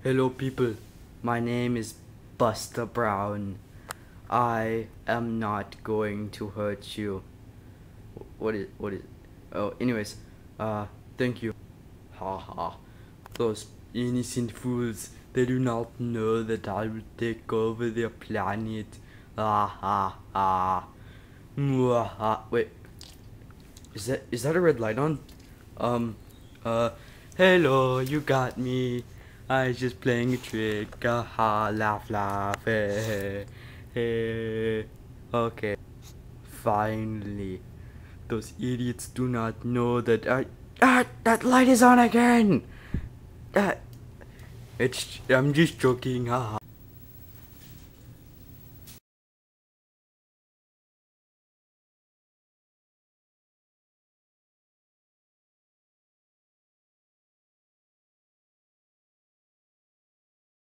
Hello people, my name is Buster Brown. I am not going to hurt you. What is oh, anyways, thank you. Haha. Those innocent fools, they do not know that I will take over their planet. Ha ha ha. Mwaha. Wait, is that a red light on? Hello, you got me. I was just playing a trick. Haha, laugh, laugh. Hey, hey. Okay, finally. Those idiots do not know that that light is on again. I'm just joking. Haha.